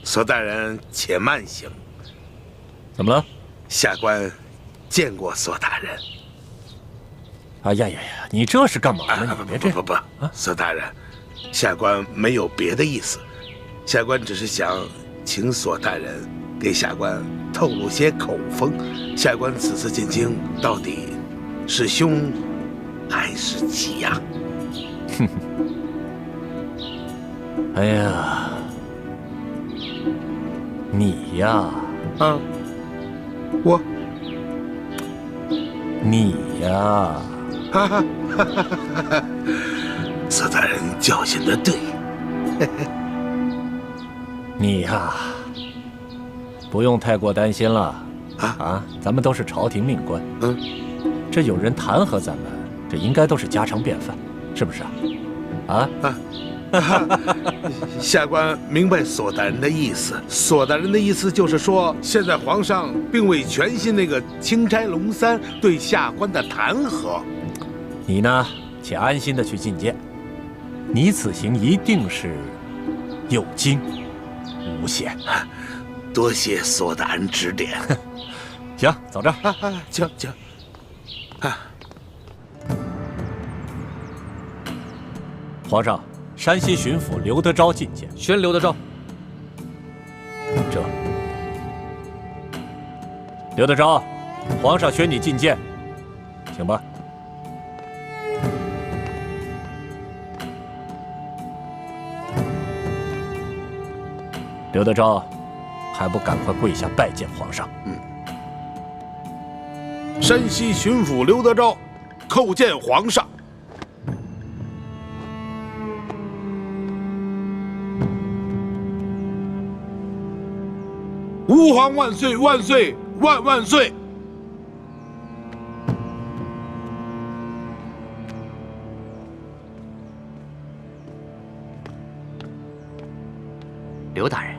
索大人且慢行。怎么了？下官见过索大人。哎呀呀呀！你这是干嘛呢？你别这不，索大人，下官没有别的意思，下官只是想请索大人给下官透露些口风。下官此次进京，到底是凶还是吉呀？哼哼。哎呀，你呀，你呀，索大人教训得对。你呀，不用太过担心了。咱们都是朝廷命官，这有人弹劾咱们，这应该都是家常便饭，是不是啊？下官明白索大人的意思。索大人的意思就是说，现在皇上并未全信那个钦差龙三对下官的弹劾。你呢，且安心的去觐见。你此行一定是有惊无险。多谢索大人指点。行，走着。请。皇上。山西巡抚刘德昭觐见。宣刘德昭。这，刘德昭，皇上宣你觐见，请吧。刘德昭，还不赶快跪下拜见皇上？山西巡抚刘德昭，叩见皇上。吾皇万岁万岁万万岁！刘大人，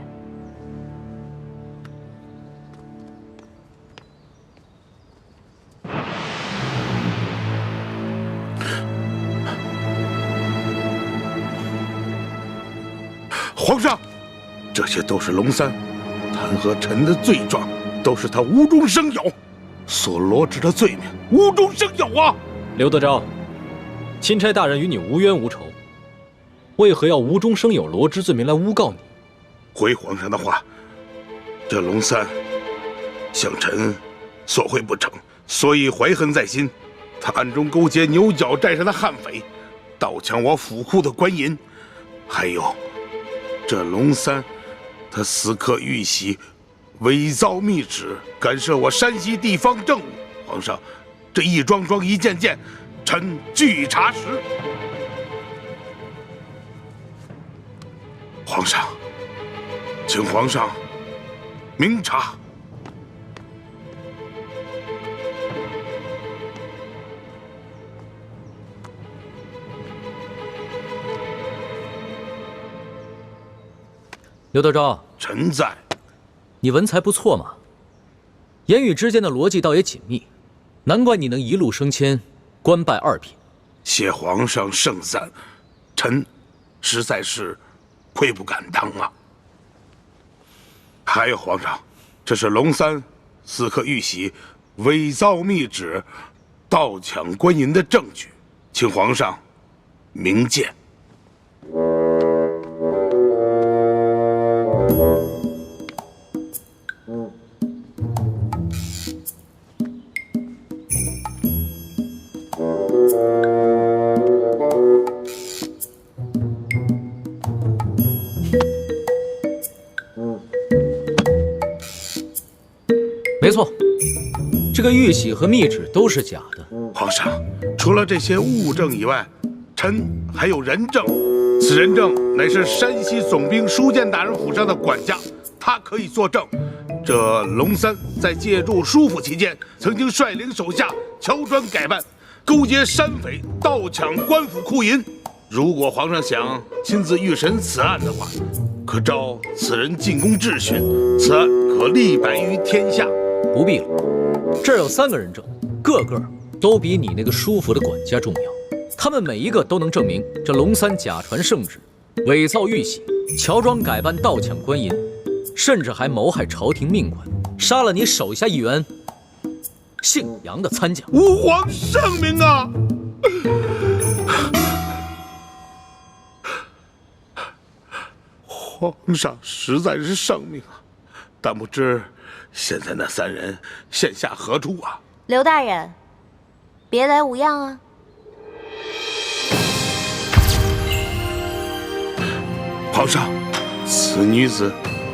皇上，这些都是龙三弹劾臣的罪状，都是他无中生有所罗织的罪名，无中生有啊！刘德昭，钦差大人与你无冤无仇，为何要无中生有罗织罪名来诬告你？回皇上的话，这龙三向臣索贿不成，所以怀恨在心。他暗中勾结牛角寨上的悍匪，盗抢我府库的官银，还有这龙三。他私刻玉玺，伪造密旨，干涉我山西地方政务。皇上，这一桩桩一件件，臣据查实。皇上，请皇上明察。刘德昭，臣在。你文才不错嘛，言语之间的逻辑倒也紧密，难怪你能一路升迁，官拜2品。谢皇上盛赞，臣实在是愧不敢当啊。还有皇上，这是龙三私刻玉玺、伪造密旨、盗抢官银的证据，请皇上明鉴。没错，这个玉玺和密旨都是假的。皇上，除了这些物证以外，臣还有人证。此人证乃是山西总兵书监大人府上的管家，他可以作证。这龙三在借住书府期间，曾经率领手下乔装改扮，勾结山匪盗抢官府库银。如果皇上想亲自御审此案的话，可召此人进宫质询，此案可立百于天下。不必了，这儿有3个人证，个个都比你那个书府的管家重要。他们每一个都能证明这龙三假传圣旨，伪造玉玺，乔装改扮盗抢官银。甚至还谋害朝廷命官，杀了你手下一员姓杨的参将。吾皇圣明啊！皇上实在是圣明啊，但不知现在那3人现下何处啊？刘大人，别来无恙啊！皇上，此女子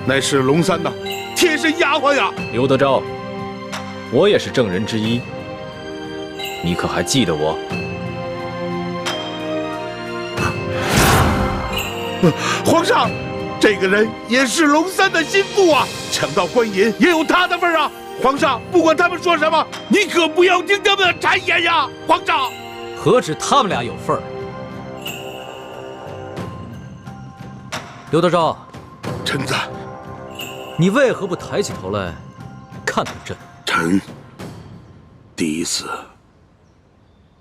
乃是龙三的贴身丫鬟呀。刘德昭，我也是证人之一，你可还记得我？皇上，这个人也是龙三的心腹啊，抢到官银也有他的份啊！皇上，不管他们说什么，你可不要听他们的谗言呀！皇上，何止他们俩有份儿？刘德昭，臣子，你为何不抬起头来看看朕？臣第一次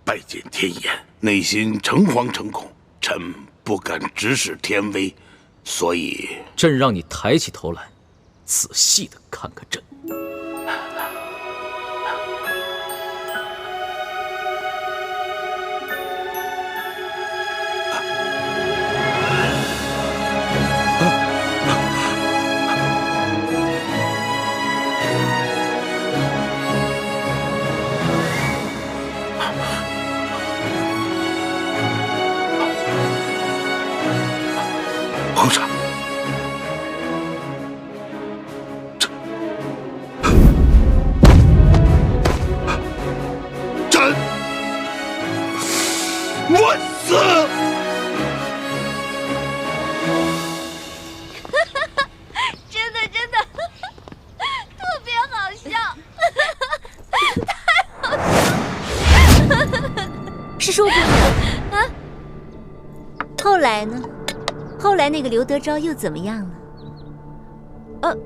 拜见天颜，内心诚惶诚恐，臣不敢直视天威，所以朕让你抬起头来，仔细的看看朕。皇上，朕我死！真的，特别好笑，太好笑了！是说姑娘啊？后来呢？后来那个刘德昭又怎么样了？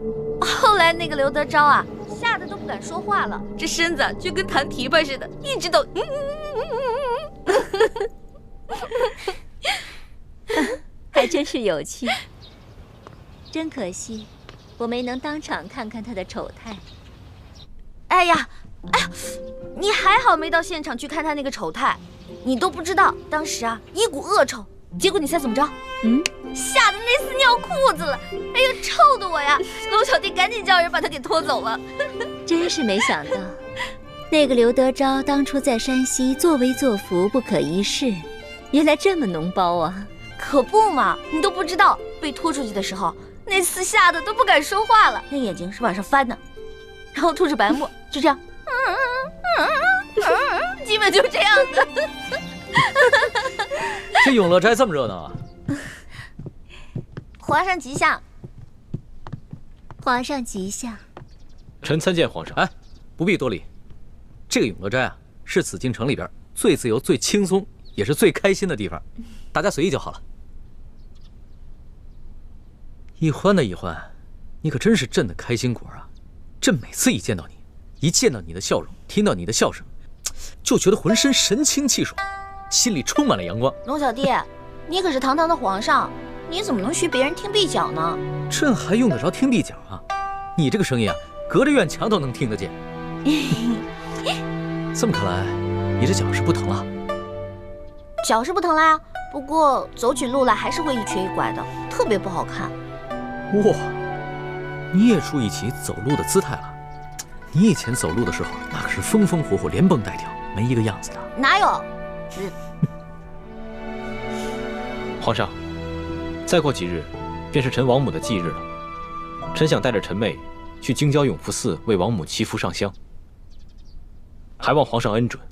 后来那个刘德昭啊，吓得都不敢说话了，这身子就跟弹琵琶似的，一直都还真是有趣。真可惜，我没能当场看看他的丑态。哎呀，你还好没到现场去看他那个丑态，你都不知道当时啊一股恶臭。结果你猜怎么着？吓得那厮尿裤子了！哎呦，臭的我呀！龙小弟赶紧叫人把他给拖走了。真是没想到，那个刘德昭当初在山西作威作福不可一世，原来这么脓包啊！可不嘛，你都不知道，被拖出去的时候，那厮吓得都不敢说话了，那眼睛是往上翻的，然后吐着白沫，就这样，基本就这样的。这永乐斋这么热闹啊！皇上吉祥，皇上吉祥。臣参见皇上。哎，不必多礼。这个永乐斋啊，是紫禁城里边最自由、最轻松，也是最开心的地方，大家随意就好了。一欢呐，一欢，你可真是朕的开心果啊！朕每次一见到你，一见到你的笑容，听到你的笑声，就觉得浑身神清气爽，心里充满了阳光。龙小弟，你可是堂堂的皇上，你怎么能学别人听壁角呢？朕还用得着听壁角啊？你这个声音啊，隔着院墙都能听得见。这么看来，你这脚是不疼了？脚是不疼啦，不过走起路来还是会一瘸一拐的，特别不好看。哇，你也注意起走路的姿态了。你以前走路的时候，那可是风风火火、连蹦带跳，没一个样子的。哪有？皇上，再过几日，便是臣王母的忌日了。臣想带着臣妹去京郊永福寺为王母祈福上香，还望皇上恩准。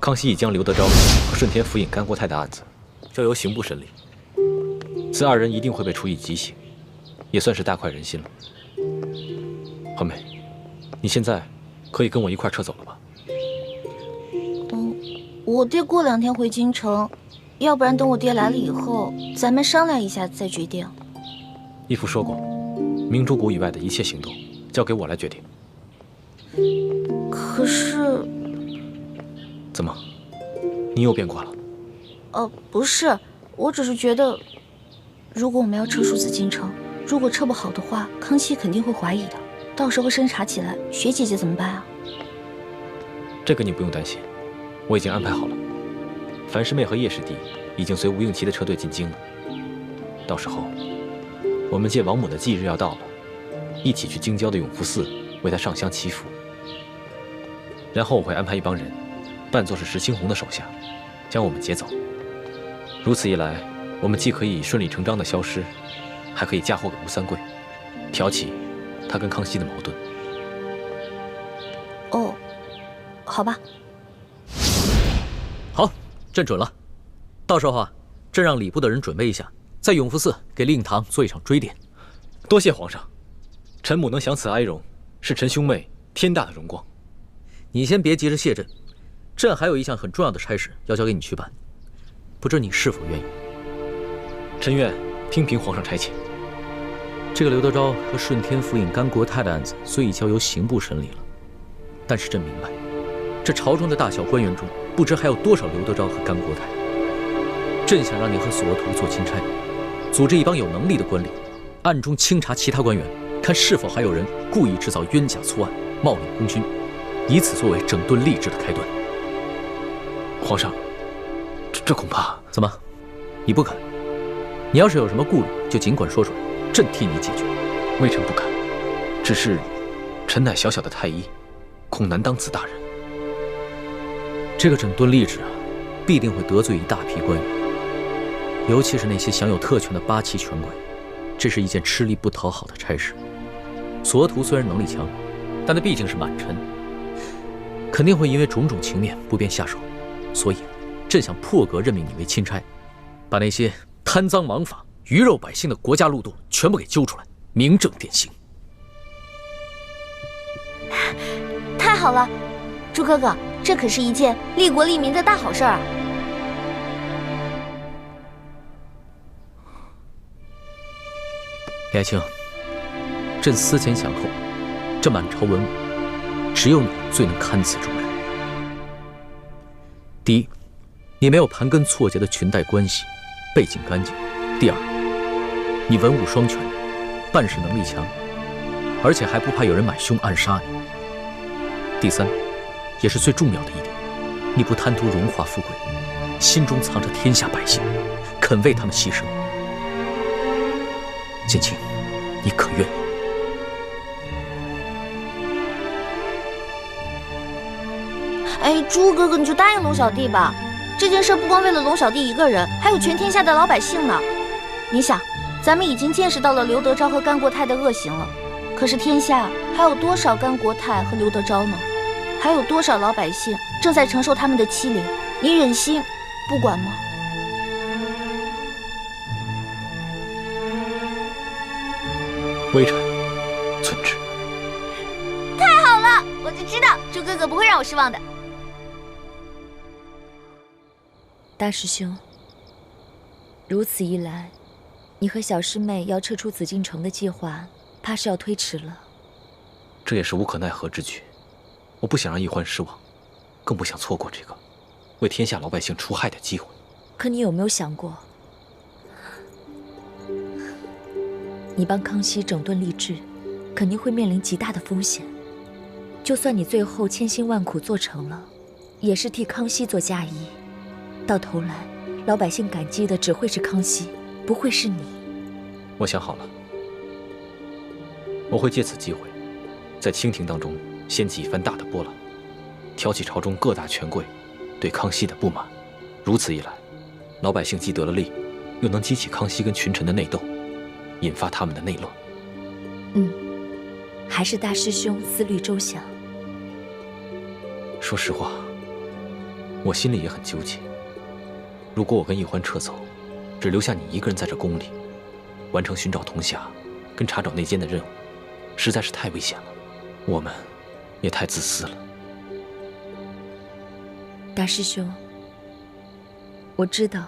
康熙已将刘德昭和顺天府尹甘国泰的案子交由刑部审理，此2人一定会被处以极刑，也算是大快人心了。欢妹，你现在可以跟我一块撤走了吧？我爹过2天回京城，要不然等我爹来了以后，咱们商量一下再决定。义父说过，明珠谷以外的一切行动交给我来决定。可是，怎么，你又变卦了？不是，我只是觉得，如果我们要撤出紫禁城，如果撤不好的话，康熙肯定会怀疑的，到时候侦查起来，雪姐姐怎么办啊？这个你不用担心，我已经安排好了。樊师妹和叶师弟已经随吴应奇的车队进京了，到时候我们借王母的忌日要到了，一起去京郊的永福寺为她上香祈福。然后我会安排一帮人，扮作是石青红的手下，将我们劫走。如此一来，我们既可以顺理成章的消失，还可以嫁祸给吴三桂，挑起他跟康熙的矛盾。哦，好吧。好，朕准了。到时候啊，朕让礼部的人准备一下，在永福寺给令堂做一场追奠。多谢皇上，臣母能享此哀荣，是臣兄妹天大的荣光。你先别急着谢朕，朕还有一项很重要的差事要交给你去办，不知你是否愿意？臣愿听凭皇上差遣。这个刘德昭和顺天府尹甘国泰的案子虽已交由刑部审理了，但是朕明白，这朝中的大小官员中，不知还有多少刘德昭和甘国泰。朕想让你和索额图做钦差，组织一帮有能力的官吏，暗中清查其他官员，看是否还有人故意制造冤假错案，冒领功勋，以此作为整顿吏治的开端。皇上，这恐怕……怎么，你不肯？你要是有什么顾虑，就尽管说出来，朕替你解决。微臣不敢，只是臣乃小小的太医，恐难当此大任。这个整顿吏治啊，必定会得罪一大批官员，尤其是那些享有特权的八旗权贵，这是一件吃力不讨好的差事。索额图虽然能力强，但他毕竟是满臣，肯定会因为种种情面不便下手，所以朕想破格任命你为钦差，把那些贪赃枉法、鱼肉百姓的国家路洞全部给揪出来，明正典刑。太好了，朱哥哥，这可是一件利国利民的大好事儿啊！李爱卿，朕思前想后，这满朝文武，只有你最能堪此重任。第一，你没有盘根错节的裙带关系，背景干净；第二，你文武双全，办事能力强，而且还不怕有人买凶暗杀你；第三，也是最重要的一点，你不贪图荣华富贵，心中藏着天下百姓，肯为他们牺牲。锦清，你可愿意？哎，朱哥哥，你就答应龙小弟吧。这件事不光为了龙小弟一个人，还有全天下的老百姓呢。你想，咱们已经见识到了刘德昭和甘国泰的恶行了，可是天下还有多少甘国泰和刘德昭呢？还有多少老百姓正在承受他们的欺凌？你忍心不管吗？微臣遵旨。太好了，我就知道朱哥哥不会让我失望的。大师兄，如此一来，你和小师妹要撤出紫禁城的计划，怕是要推迟了。这也是无可奈何之举。我不想让奕欢失望，更不想错过这个为天下老百姓除害的机会。可你有没有想过，你帮康熙整顿吏治，肯定会面临极大的风险。就算你最后千辛万苦做成了，也是替康熙做嫁衣。到头来，老百姓感激的只会是康熙，不会是你。我想好了，我会借此机会，在清廷当中掀起一番大的波浪，挑起朝中各大权贵对康熙的不满。如此一来，老百姓既得了利，又能激起康熙跟群臣的内斗，引发他们的内乱。还是大师兄思虑周详。说实话，我心里也很纠结。如果我跟奕欢撤走，只留下你一个人在这宫里，完成寻找铜匣跟查找内奸的任务，实在是太危险了。我们也太自私了。大师兄，我知道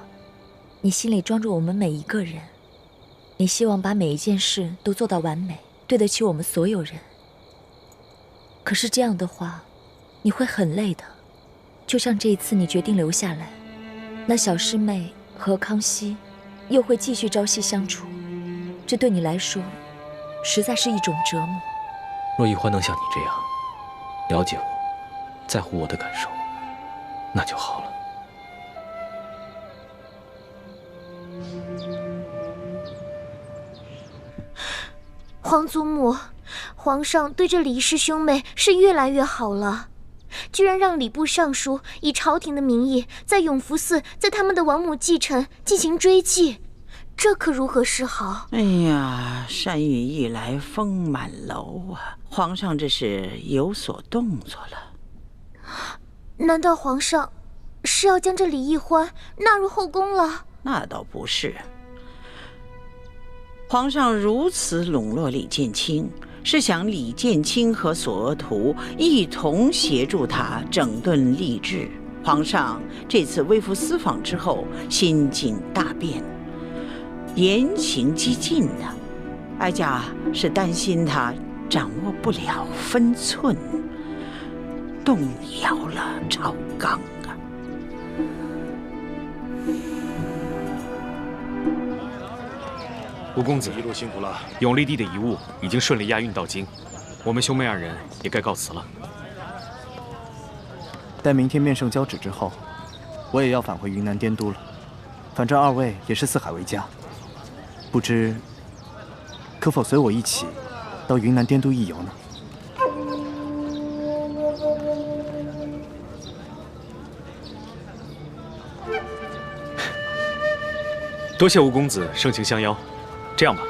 你心里装着我们每一个人，你希望把每一件事都做到完美，对得起我们所有人。可是这样的话，你会很累的。就像这一次你决定留下来，那小师妹和康熙又会继续朝夕相处，这对你来说，实在是一种折磨。若易欢能像你这样了解我，在乎我的感受，那就好了。皇祖母，皇上对这李氏兄妹是越来越好了，居然让礼部尚书以朝廷的名义在永福寺在他们的王母继承进行追祭，这可如何是好？哎呀，山雨一来风满楼啊！皇上这是有所动作了。难道皇上是要将这李易欢纳入后宫了？那倒不是。皇上如此笼络李建清，是想李建清和索额图一同协助他整顿吏治。皇上这次微服私访之后，心境大变，言行激进的，哀家是担心他掌握不了分寸，动摇了朝纲啊。吴公子一路辛苦了。永历帝的遗物已经顺利押运到京，我们兄妹二人也该告辞了。待明天面圣交旨之后，我也要返回云南滇都了。反正二位也是四海为家，不知可否随我一起到云南滇都一游呢？多谢吴公子盛情相邀。这样吧，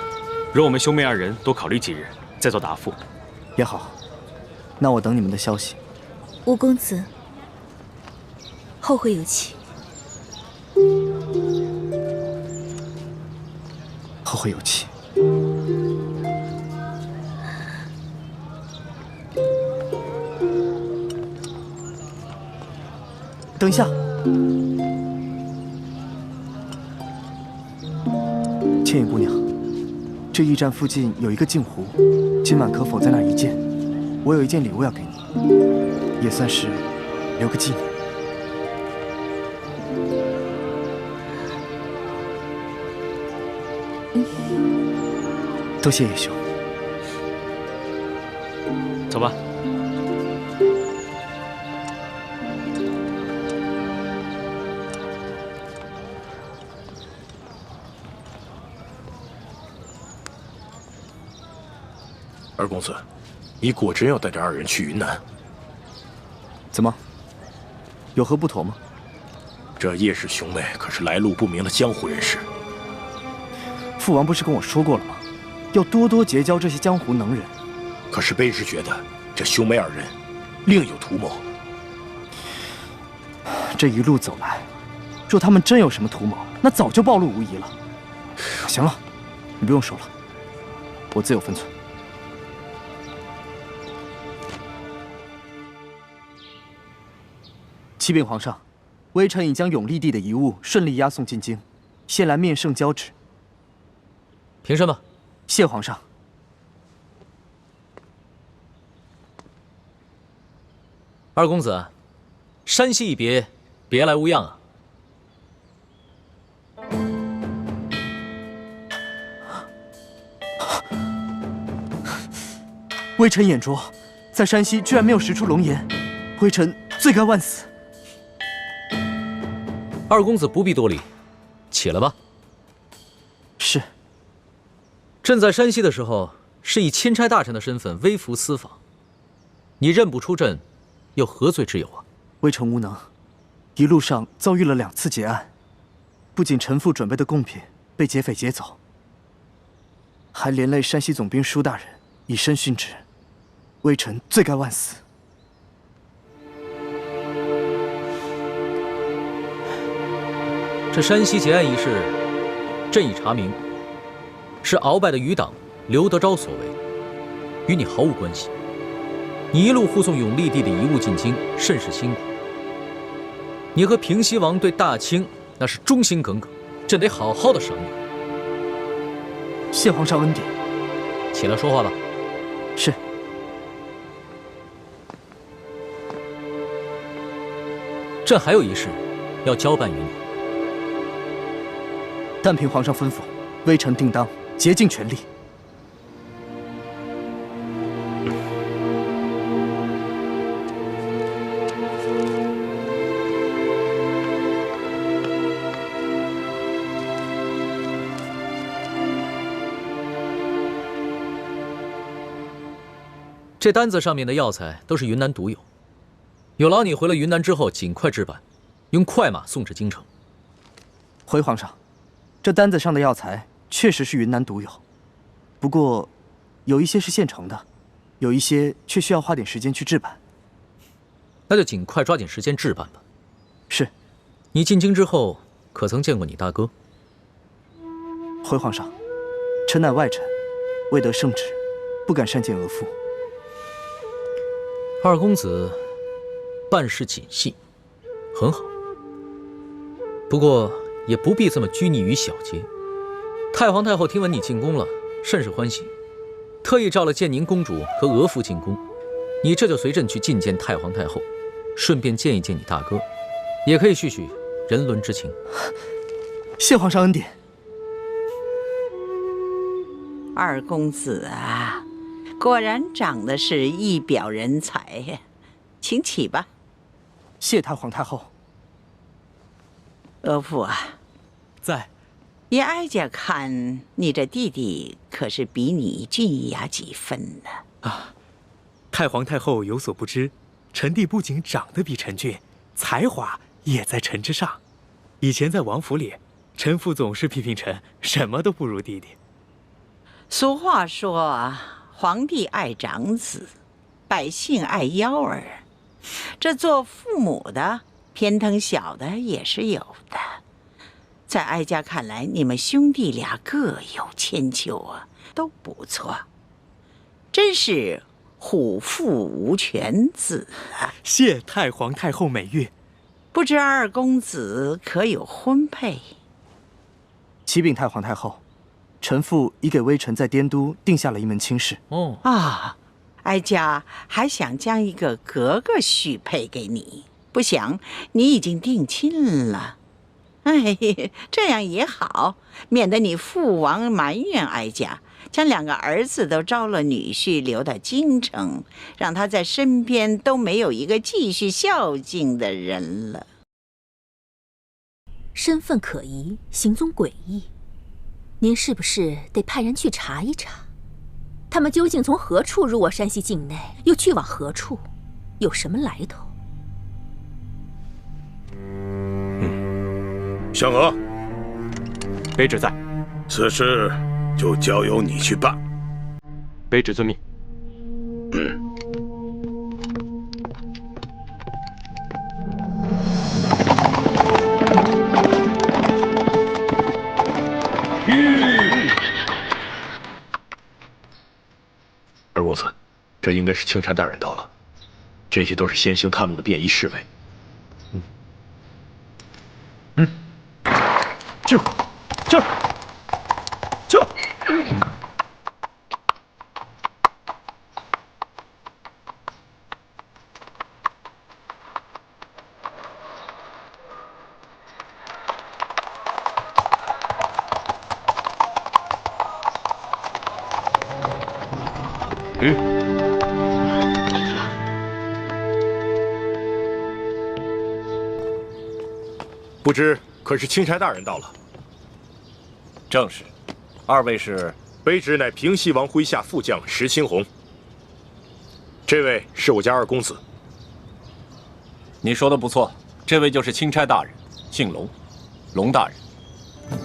容我们兄妹二人多考虑几日，再做答复。也好，那我等你们的消息。吴公子，后会有期。后会有期。等一下，倩影姑娘，这驿站附近有一个镜湖，今晚可否在那儿一见？我有一件礼物要给你，也算是留个纪念。多谢叶兄。走吧。二公子，你果真要带着二人去云南？怎么？有何不妥吗？这叶氏兄妹可是来路不明的江湖人士。父王不是跟我说过了吗？要多多结交这些江湖能人。可是卑职觉得这兄妹二人另有图谋。这一路走来，若他们真有什么图谋，那早就暴露无遗了。行了，你不用说了，我自有分寸。启禀皇上，微臣已将永历帝的遗物顺利押送进京，现来面圣交旨。凭什么？谢皇上。二公子，山西一别，别来无恙啊。微臣眼拙，在山西居然没有识出龙颜，微臣罪该万死。二公子不必多礼，起来吧。是。朕在山西的时候，是以钦差大臣的身份微服私访，你认不出朕，又何罪之有啊？微臣无能，一路上遭遇了2次劫案，不仅臣父准备的贡品被劫匪劫走，还连累山西总兵舒大人以身殉职，微臣罪该万死。这山西劫案一事，朕已查明，是鳌拜的余党刘德昭所为，与你毫无关系。你一路护送永历帝的遗物进京，甚是辛苦。你和平西王对大清那是忠心耿耿，朕得好好的赏你。谢皇上恩典。起来说话吧。是。朕还有一事要交办于你。但凭皇上吩咐，微臣定当。竭尽全力。这单子上面的药材都是云南独有，有劳你回了云南之后尽快制办，用快马送至京城。回皇上，这单子上的药材确实是云南独有，不过有一些是现成的，有一些却需要花点时间去制办。那就尽快抓紧时间置办吧。是。你进京之后，可曾见过你大哥？回皇上，臣乃外臣，未得圣旨，不敢擅见额驸。二公子办事谨细，很好。不过也不必这么拘泥于小节。太皇太后听闻你进宫了，甚是欢喜，特意召了建宁公主和额驸进宫。你这就随朕去觐见太皇太后，顺便见一见你大哥，也可以叙叙人伦之情。谢皇上恩典。二公子啊，果然长得是一表人才呀，请起吧。谢太皇太后。额驸啊，在。依哀家看，你这弟弟可是比你俊雅几分呢。啊，太皇太后有所不知，臣弟不仅长得比臣俊，才华也在臣之上。以前在王府里，臣父总是批评臣什么都不如弟弟。俗话说，皇帝爱长子，百姓爱幺儿。这做父母的偏疼小的也是有的。在哀家看来，你们兄弟俩各有千秋啊，都不错，真是虎父无犬子啊！谢太皇太后美誉。不知二公子可有婚配？启禀太皇太后，臣父已给微臣在滇都定下了一门亲事。哦啊，哀家还想将一个格格许配给你，不想你已经定亲了。哎，这样也好，免得你父王埋怨哀家，将两个儿子都招了女婿留到京城，让他在身边都没有一个继续孝敬的人了。身份可疑，行踪诡异，您是不是得派人去查一查，他们究竟从何处入我山西境内，又去往何处，有什么来头？香娥，卑职在。此事就交由你去办。卑职遵命。二公子，这应该是钦差大人到了，这些都是先行他们的便衣侍卫。就。不知可是钦差大人到了？正是。二位是？卑职乃平西王麾下副将石青红。这位是我家二公子。你说的不错，这位就是钦差大人，姓龙，龙大人。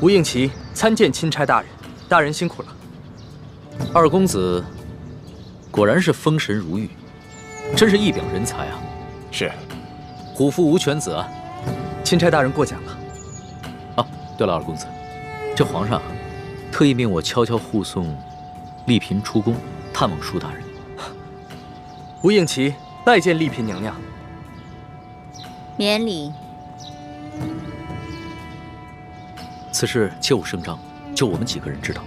吴应奇参见钦差大人，大人辛苦了。二公子果然是风神如玉，真是一表人才啊！是，虎父无犬子啊！钦差大人过奖了。啊，对了，二公子，这皇上特意命我悄悄护送丽嫔出宫探望舒大人。吴应奇拜见丽嫔娘娘。免礼。此事切勿声张，就我们几个人知道。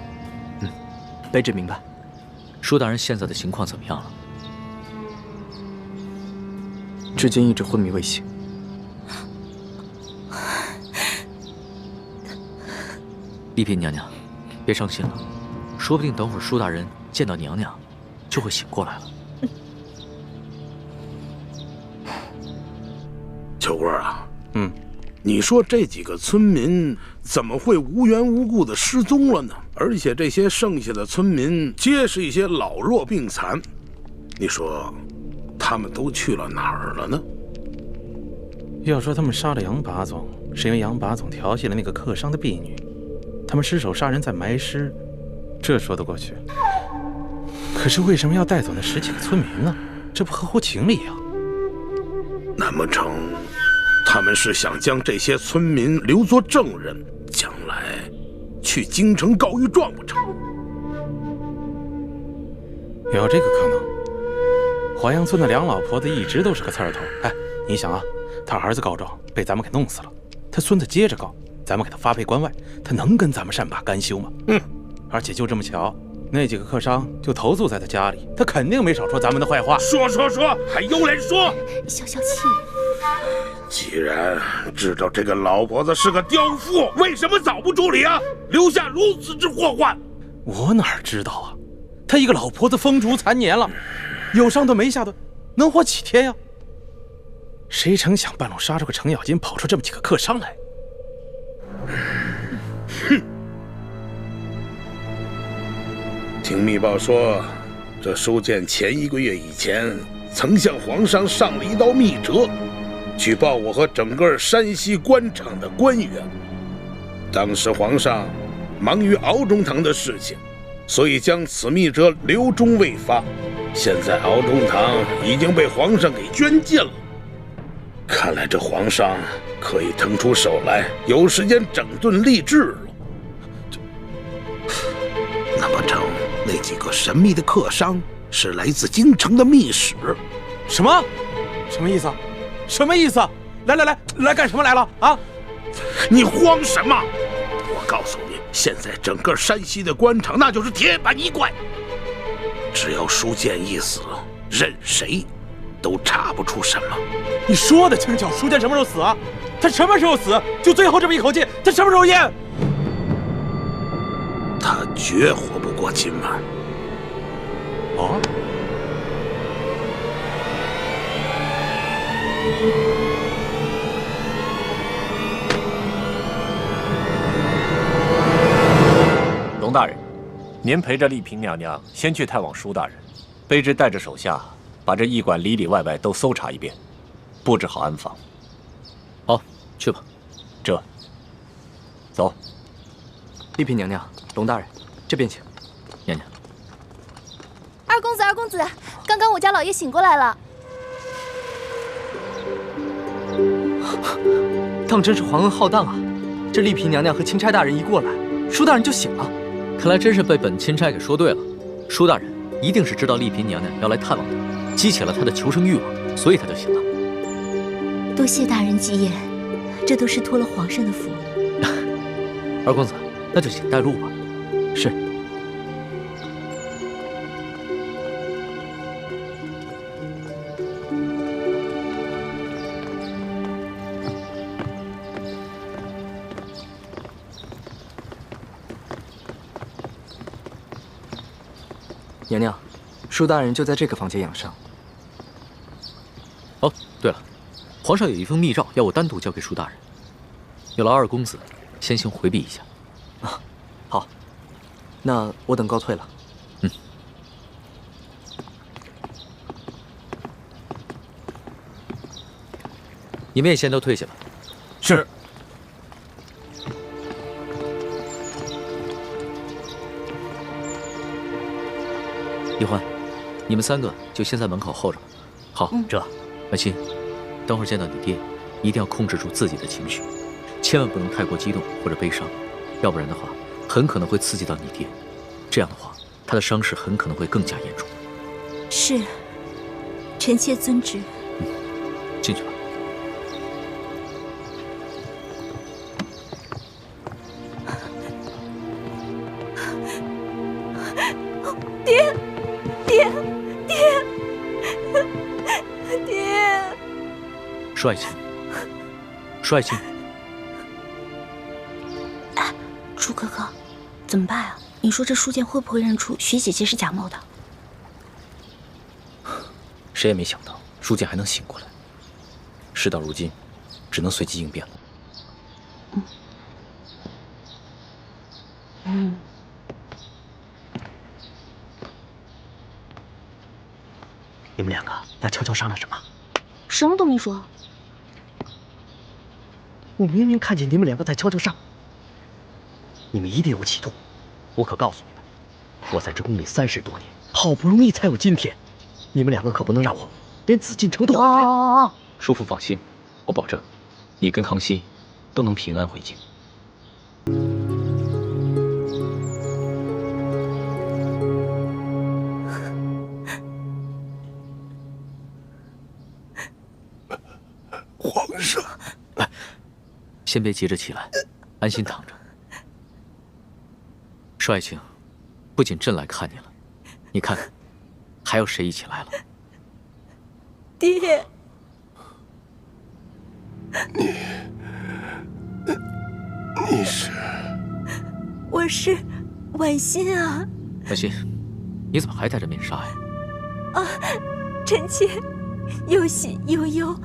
卑职明白。舒大人现在的情况怎么样了？至今一直昏迷未醒。丽嫔娘娘，别伤心了，说不定等会儿舒大人见到娘娘，就会醒过来了。秋官啊，你说这几个村民怎么会无缘无故的失踪了呢？而且这些剩下的村民皆是一些老弱病残，你说他们都去了哪儿了呢？要说他们杀了杨把总，是因为杨把总调戏了那个客商的婢女，他们失手杀人再埋尸，这说得过去。可是为什么要带走那10几个村民呢？这不合乎情理啊！难不成他们是想将这些村民留作证人，将来去京城告御状不成？有这个可能。华阳村的梁老婆子一直都是个刺儿头。哎，你想啊，他儿子告状被咱们给弄死了，他孙子接着告，咱们给他发配关外，他能跟咱们善罢甘休吗？而且就这么巧，那几个客商就投宿在他家里，他肯定没少说咱们的坏话。说，还有脸说？消气。既然知道这个老婆子是个刁妇，为什么早不处理啊？留下如此之祸患。我哪知道啊？他一个老婆子风烛残年了，有上顿没下顿，能活几天呀？谁成想半路杀出个程咬金，跑出这么几个客商来。听密报说，这书建前1个月以前曾向皇上上了一道密折，举报我和整个山西官场的官员。当时皇上忙于敖中堂的事情，所以将此密折留中未发。现在敖中堂已经被皇上给捐尽了，看来这皇上可以腾出手来，有时间整顿吏治了。难不成那几个神秘的客商是来自京城的密使？什么意思？什么意思？来干什么来了啊？你慌什么？我告诉你，现在整个山西的官场那就是铁板一块，只要书建一死，任谁都查不出什么。你说的轻巧，书建什么时候死啊？他什么时候死？就最后这么一口气，他什么时候咽？他绝活不过今晚。哦。龙大人，您陪着丽嫔娘娘先去探望舒大人，卑职带着手下把这驿馆里里外外都搜查一遍，布置好安防。好，去吧。这，走。丽嫔娘娘，龙大人，这边请。娘娘。二公子，刚刚我家老爷醒过来了。当真是皇恩浩荡啊！这丽嫔娘娘和钦差大人一过来，舒大人就醒了。看来真是被本钦差给说对了，舒大人一定是知道丽嫔娘娘要来探望他，激起了他的求生欲望，所以他就醒了。多谢大人吉言，这都是托了皇上的福。二公子，那就请带路吧。是。娘娘，舒大人就在这个房间养伤。哦，对了，皇上有一封密诏要我单独交给舒大人，有劳二公子先行回避一下。啊，好，那我等告退了。你们也先都退下吧。是。李欢，你们3个就先在门口候着吧。好，这婉清，等会儿见到你爹，一定要控制住自己的情绪，千万不能太过激动或者悲伤，要不然的话，很可能会刺激到你爹。这样的话，他的伤势很可能会更加严重。是，臣妾遵旨。进去吧。爹。舒爱卿，舒爱卿，哎，朱哥哥，怎么办啊？你说这书剑会不会认出徐姐姐是假冒的？谁也没想到书剑还能醒过来。事到如今，只能随机应变了。你们两个要悄悄商量什么？什么都没说。我明明看见你们两个在悄悄商量。你们一定有企图，我可告诉你们，我在这宫里30多年，好不容易才有今天，你们两个可不能让我连紫禁城都毁。叔父放心，我保证，你跟康熙都能平安回京。皇上，先别急着起来，安心躺着。少爱卿，不仅朕来看你了，你看，还有谁一起来了？爹，你是？我是婉心啊。婉心，你怎么还戴着面纱呀？啊，臣妾有喜有忧，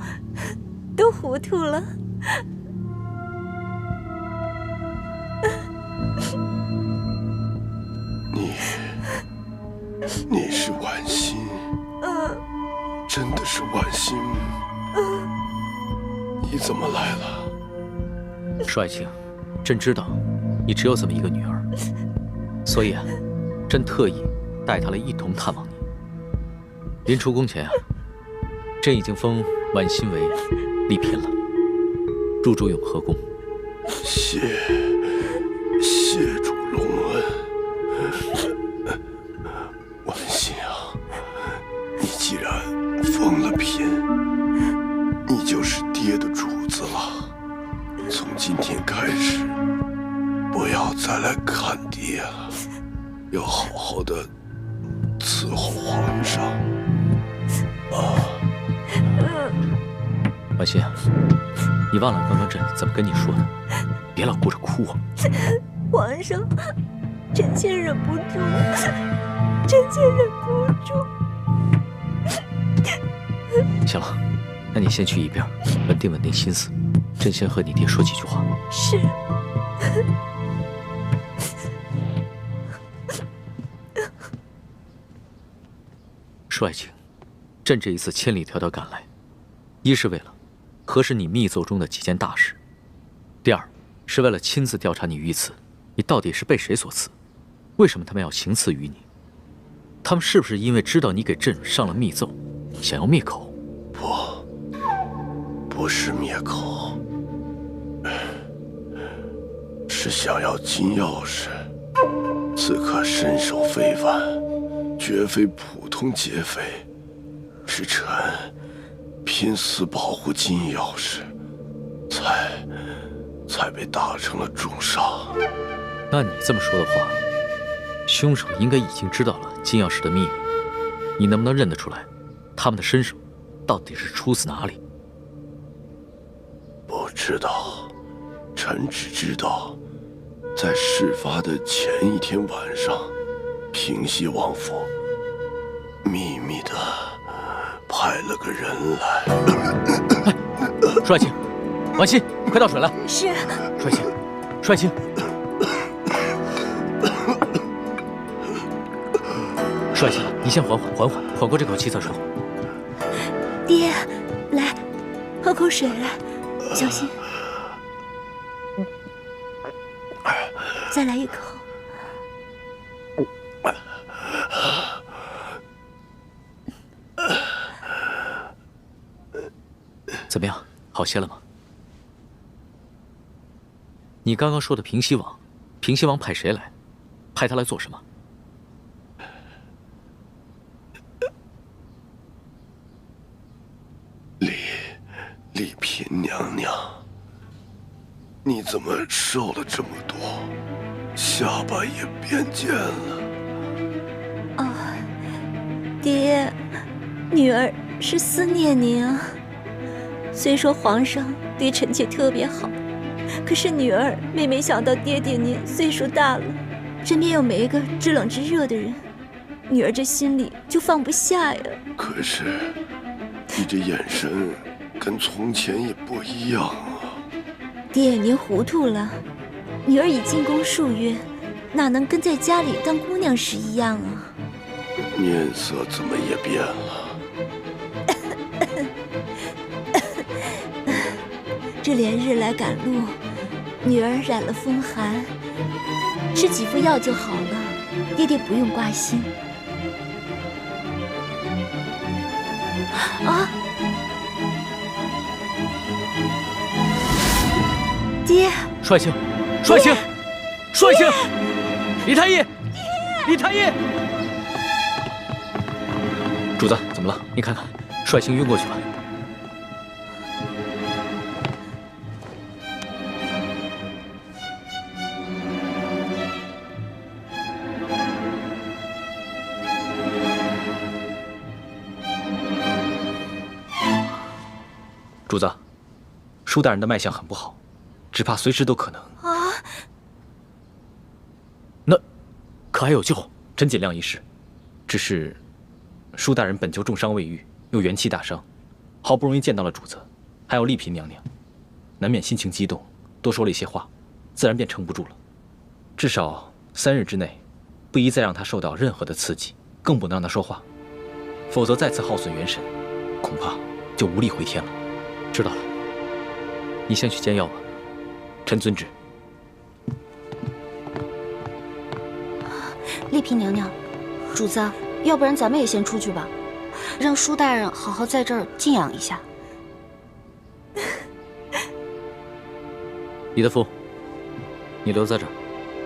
都糊涂了。你是婉心？真的是婉心？你怎么来了？少爱卿，朕知道你只有这么一个女儿，所以啊，朕特意带她来一同探望你。临出宫前啊，朕已经封婉心为丽嫔了，入住永和宫。谢主隆恩。婉心啊，你既然封了嫔，你就是爹的主子了。从今天开始，不要再来看爹了，要好好的伺候皇上。婉心啊，你忘了刚刚朕怎么跟你说的？别老顾着哭啊！皇上，臣妾忍不住，臣妾忍不住。行了，那你先去一边，稳定稳定心思。朕先和你爹说几句话。是。少爱卿，朕这一次千里迢迢赶来，一是为了核实你密奏中的几件大事，第二是为了亲自调查你御赐，你到底是被谁所赐？为什么他们要行刺于你？他们是不是因为知道你给朕上了密奏，想要灭口？不是灭口，是想要金钥匙。此刻身手非凡，绝非普通劫匪，是臣拼死保护金钥匙，才被打成了重伤。那你这么说的话，凶手应该已经知道了金钥匙的秘密。你能不能认得出来，他们的身手到底是出自哪里？不知道，臣只知道，在事发的前一天晚上，平西王府秘密的派了个人来。少爱卿，婉心，快倒水来。是。少爱卿，少爱卿。少爱卿，你先缓过这口气再说。爹，来，喝口水来，小心。再来一口。怎么样，好些了吗？你刚刚说的平西王，平西王派谁来？派他来做什么？丽嫔娘娘，你怎么瘦了这么多，下巴也变尖了？啊，爹，女儿是思念您啊。虽说皇上对臣妾特别好，可是女儿每每想到爹爹您岁数大了，身边又没一个知冷知热的人，女儿这心里就放不下呀。可是，你这眼神跟从前也不一样啊。爹，您糊涂了，女儿已进宫数月，哪能跟在家里当姑娘时一样啊？面色怎么也变了？这连日来赶路，女儿染了风寒，吃几副药就好了，爹爹不用挂心。啊！爹！帅星，帅星，帅星！李太医，李太医！主子，怎么了？你看看，帅星晕过去了。主子，舒大人的脉象很不好，只怕随时都可能。啊！那可还有救？真尽量一试。只是，舒大人本就重伤未愈，又元气大伤，好不容易见到了主子，还有丽嫔娘娘，难免心情激动，多说了一些话，自然便撑不住了。至少3日之内，不宜再让他受到任何的刺激，更不能让他说话，否则再次耗损元神，恐怕就无力回天了。知道了，你先去煎药吧。臣遵旨。丽嫔娘娘，主子，要不然咱们也先出去吧，让舒大人好好在这儿静养一下。李德福，你留在这儿，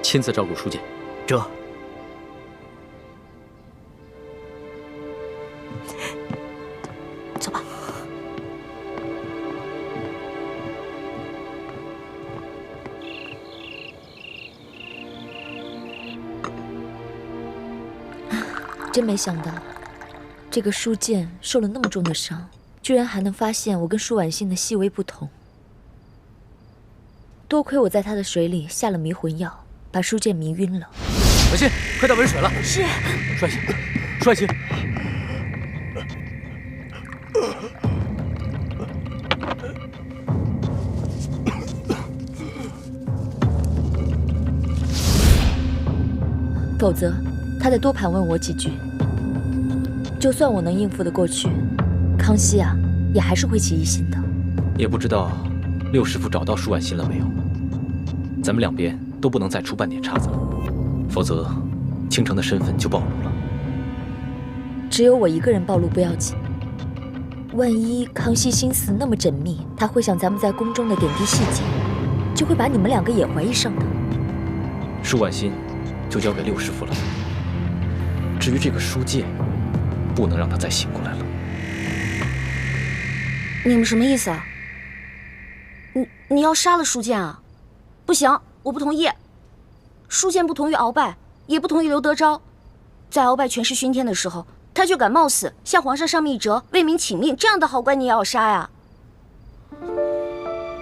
亲自照顾舒剑。这。走吧。真没想到，这个舒剑受了那么重的伤，居然还能发现我跟舒婉欣的细微不同。多亏我在他的水里下了迷魂药，把舒剑迷晕了。婉欣，快到温水了。是。帅星，帅星。否则，他再多盘问我几句，就算我能应付得过去，康熙啊，也还是会起疑心的。也不知道六师傅找到舒婉欣了没有？咱们两边都不能再出半点岔子了，否则倾城的身份就暴露了。只有我一个人暴露不要紧，万一康熙心思那么缜密，他会想咱们在宫中的点滴细节，就会把你们两个也怀疑上的。舒婉欣就交给六师傅了。至于这个舒剑，不能让他再醒过来了。你们什么意思啊？你要杀了舒剑啊？不行，我不同意。舒剑不同于鳌拜，也不同于刘德昭，在鳌拜权势熏天的时候，他就敢冒死向皇上上密折，为民请命，这样的好官你也要杀呀？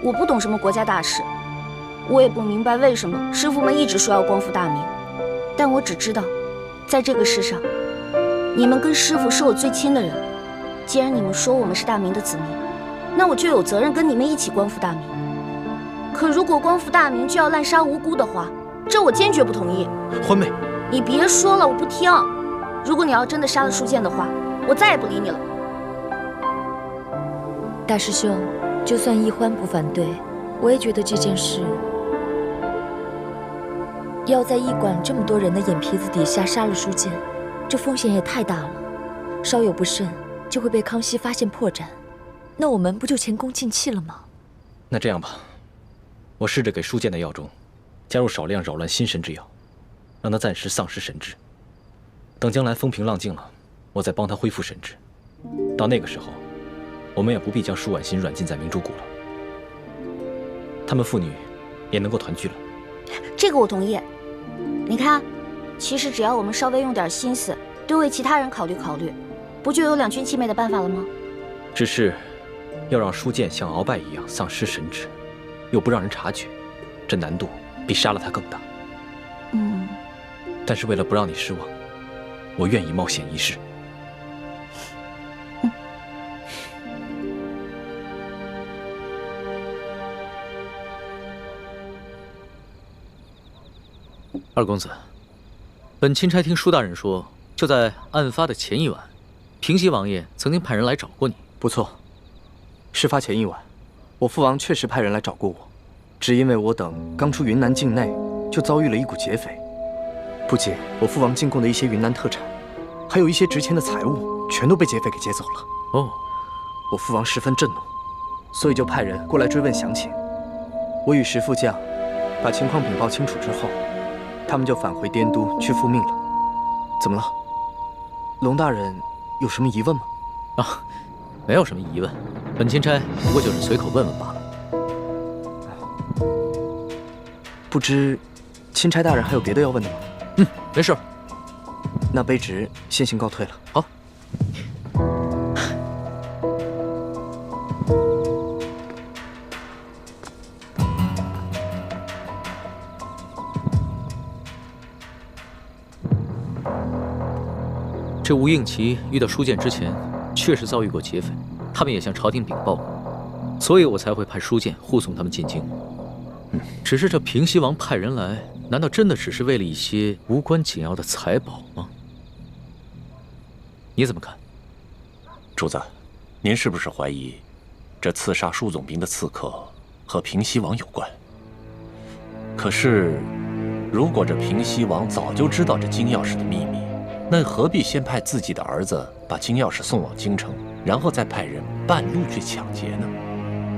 我不懂什么国家大事，我也不明白为什么师傅们一直说要光复大明，但我只知道，在这个世上，你们跟师傅是我最亲的人。既然你们说我们是大明的子民，那我就有责任跟你们一起光复大明。可如果光复大明就要滥杀无辜的话，这我坚决不同意。欢妹，你别说了，我不听。如果你要真的杀了舒剑的话，我再也不理你了。大师兄，就算易欢不反对，我也觉得这件事要在驿馆这么多人的眼皮子底下杀了舒剑，这风险也太大了，稍有不慎就会被康熙发现破绽，那我们不就前功尽弃了吗？那这样吧，我试着给舒剑的药中加入少量扰乱心神之药，让他暂时丧失神智。等将来风平浪静了，我再帮他恢复神智。到那个时候，我们也不必将舒婉欣软禁在明珠谷了，他们父女也能够团聚了。这个我同意。你看，其实只要我们稍微用点心思，多为其他人考虑考虑，不就有两全其美的办法了吗？只是要让舒剑像鳌拜一样丧失神智，又不让人察觉，这难度比杀了他更大。但是为了不让你失望，我愿意冒险一试。二公子，本钦差听舒大人说，就在案发的前一晚，平西王爷曾经派人来找过你。不错，事发前一晚，我父王确实派人来找过我，只因为我等刚出云南境内，就遭遇了一股劫匪。不仅我父王进贡的一些云南特产，还有一些值钱的财物，全都被劫匪给劫走了。哦，我父王十分震怒，所以就派人过来追问详情。我与石副将把情况禀报清楚之后，他们就返回滇都去复命了。怎么了？龙大人有什么疑问吗？啊，没有什么疑问，本钦差不过就是随口问问罢了。不知钦差大人还有别的要问的吗？没事。那卑职先行告退了。好。这吴应奇遇到舒剑之前，确实遭遇过劫匪，他们也向朝廷禀报过，所以我才会派舒剑护送他们进京。只是这平西王派人来，难道真的只是为了一些无关紧要的财宝吗？你怎么看？主子，您是不是怀疑这刺杀舒总兵的刺客和平西王有关？可是，如果这平西王早就知道这金钥匙的秘密，那何必先派自己的儿子把金钥匙送往京城，然后再派人半路去抢劫呢？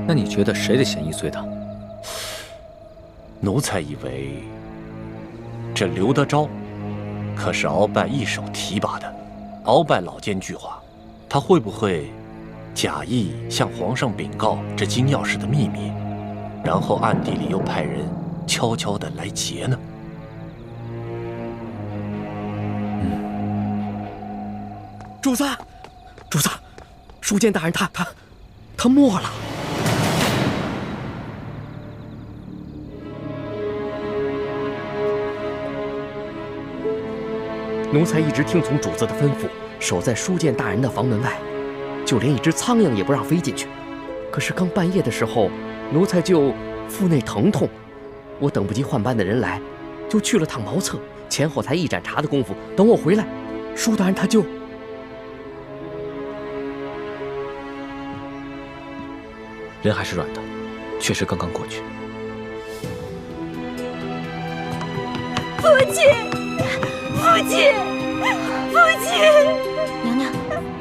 那你觉得谁的嫌疑最大？奴才以为，这刘德昭可是鳌拜一手提拔的，鳌拜老奸巨猾，他会不会假意向皇上禀告这金钥匙的秘密，然后暗地里又派人悄悄地来劫呢？主子，主子，舒剑大人他没了。奴才一直听从主子的吩咐，守在舒剑大人的房门外，就连一只苍蝇也不让飞进去。可是刚半夜的时候，奴才就腹内疼痛，我等不及换班的人来，就去了趟茅厕，前后才一盏茶的功夫。等我回来，舒大人他就……人还是软的，确实刚刚过去。父亲，父亲，父亲！娘娘，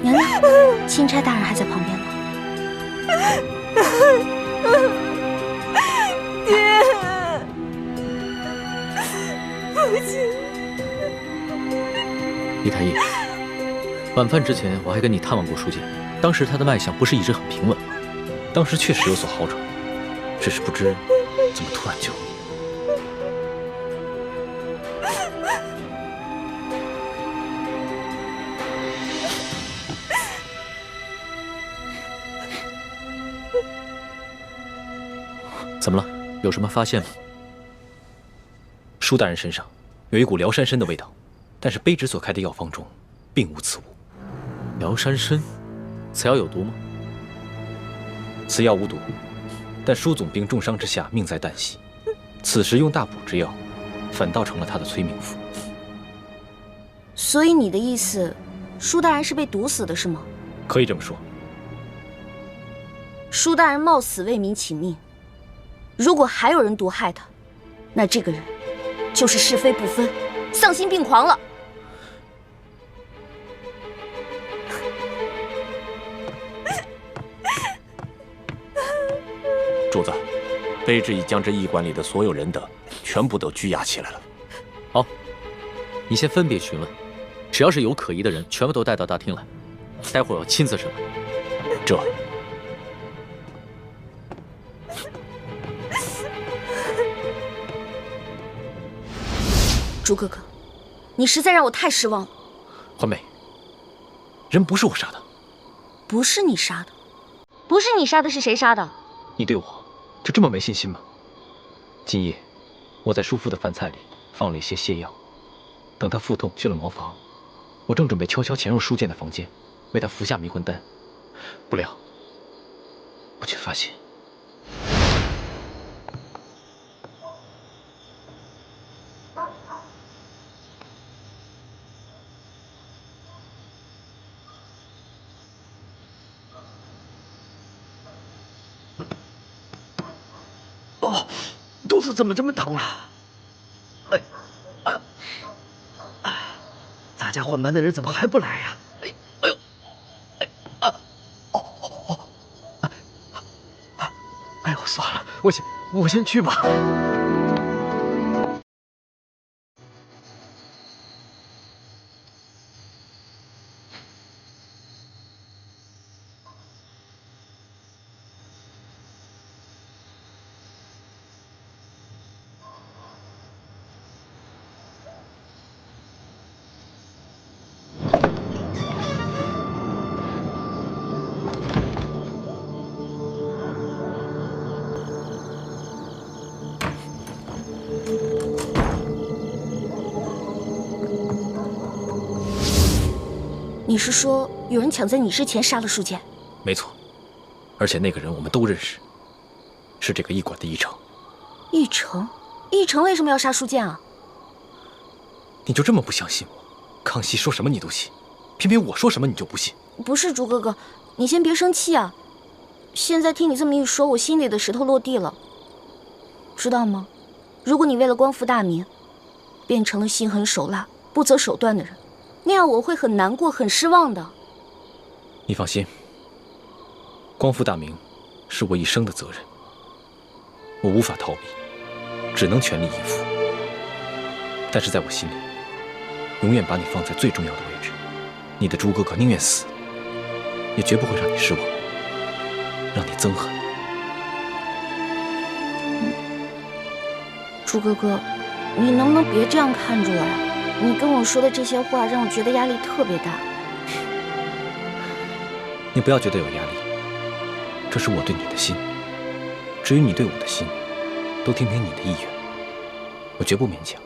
娘娘，钦差大人还在旁边呢。爹，父亲。李太医，晚饭之前我还跟你探望过舒剑，当时他的脉象不是一直很平稳吗？当时确实有所好转，只是不知怎么突然就……怎么了？有什么发现吗？舒大人身上有一股辽山参的味道，但是卑职所开的药方中并无此物。辽山参，此药有毒吗？此药无毒，但舒总兵重伤之下命在旦夕，此时用大补之药，反倒成了他的催命符。所以你的意思，舒大人是被毒死的，是吗？可以这么说。舒大人冒死为民请命，如果还有人毒害他，那这个人就是是非不分、丧心病狂了。主子，卑职已将这驿馆里的所有人等全部都拘押起来了。好，你先分别询问，只要是有可疑的人，全部都带到大厅来。待会儿我亲自审问。这。朱哥哥，你实在让我太失望了。欢梅，人不是我杀的。不是你杀的，不是你杀的，是谁杀的？你对我就这么没信心吗？今夜我在叔父的饭菜里放了一些泻药，等他腹痛去了茅房，我正准备悄悄潜入书剑的房间，为他服下迷魂丹，不料我却发现。 哦，肚子怎么这么疼啊？咱家换班的人怎么还不来呀？哎呦，算了，我先去吧。你是说有人抢在你之前杀了书剑？没错，而且那个人我们都认识，是这个驿馆的驿丞。驿丞？驿丞为什么要杀书剑啊？你就这么不相信我？康熙说什么你都信，偏偏我说什么你就不信。不是，朱哥哥，你先别生气啊。现在听你这么一说，我心里的石头落地了。知道吗？如果你为了光复大明，变成了心狠手辣、不择手段的人，那样我会很难过、很失望的。你放心，光复大明是我一生的责任，我无法逃避，只能全力以赴。但是在我心里，永远把你放在最重要的位置。你的朱哥哥宁愿死，也绝不会让你失望，让你憎恨。朱哥哥，你能不能别这样看着我呀？你跟我说的这些话让我觉得压力特别大。你不要觉得有压力，这是我对你的心。至于你对我的心，都听凭你的意愿，我绝不勉强。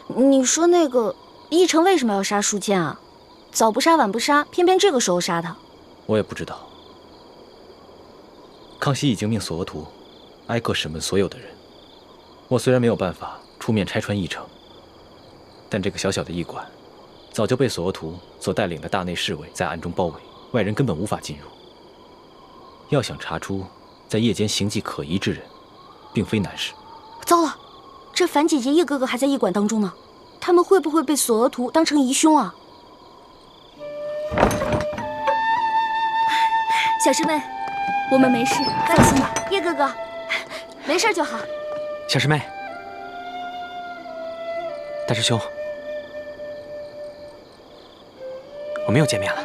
你说那个驿丞为什么要杀书剑啊？早不杀晚不杀，偏偏这个时候杀他。我也不知道。康熙已经命索额图挨个审问所有的人。我虽然没有办法出面拆穿驿丞，但这个小小的驿馆早就被索额图所带领的大内侍卫在暗中包围，外人根本无法进入。要想查出在夜间行迹可疑之人，并非难事。糟了，这樊姐姐、叶哥哥还在驿馆当中呢，他们会不会被索额图当成疑凶啊？小师妹，我们没事，放心吧。叶哥哥，没事就好。小师妹，大师兄，我们又见面了。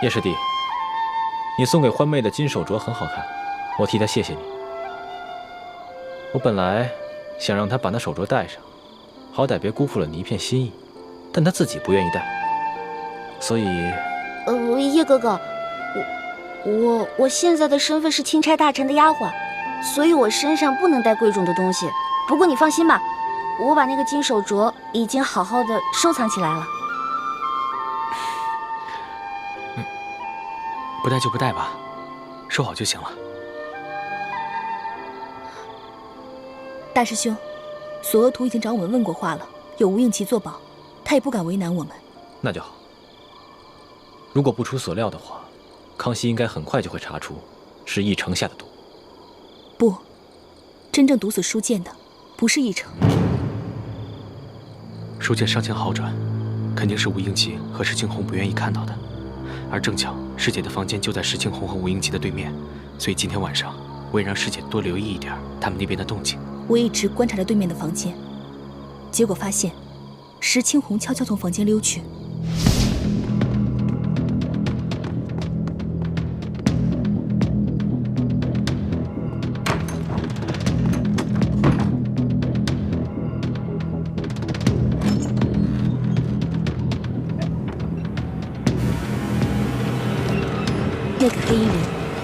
叶师弟，你送给欢妹的金手镯很好看，我替她谢谢你。我本来想让她把那手镯戴上，好歹别辜负了你一片心意，但她自己不愿意戴，所以……叶哥哥，我现在的身份是钦差大臣的丫鬟，所以我身上不能带贵重的东西。不过你放心吧，我把那个金手镯已经好好的收藏起来了。不戴就不戴吧，收好就行了。大师兄，索额图已经找我们问过话了，有吴应奇作保，他也不敢为难我们。那就好。如果不出所料的话，康熙应该很快就会查出是驿丞下的毒。不，真正毒死书剑的不是驿丞。书剑伤情好转，肯定是吴应奇和石青红不愿意看到的。而正巧师姐的房间就在石青红和吴应奇的对面，所以今天晚上我也让师姐多留意一点他们那边的动静。我一直观察着对面的房间，结果发现石青红悄悄从房间溜去。那个黑衣人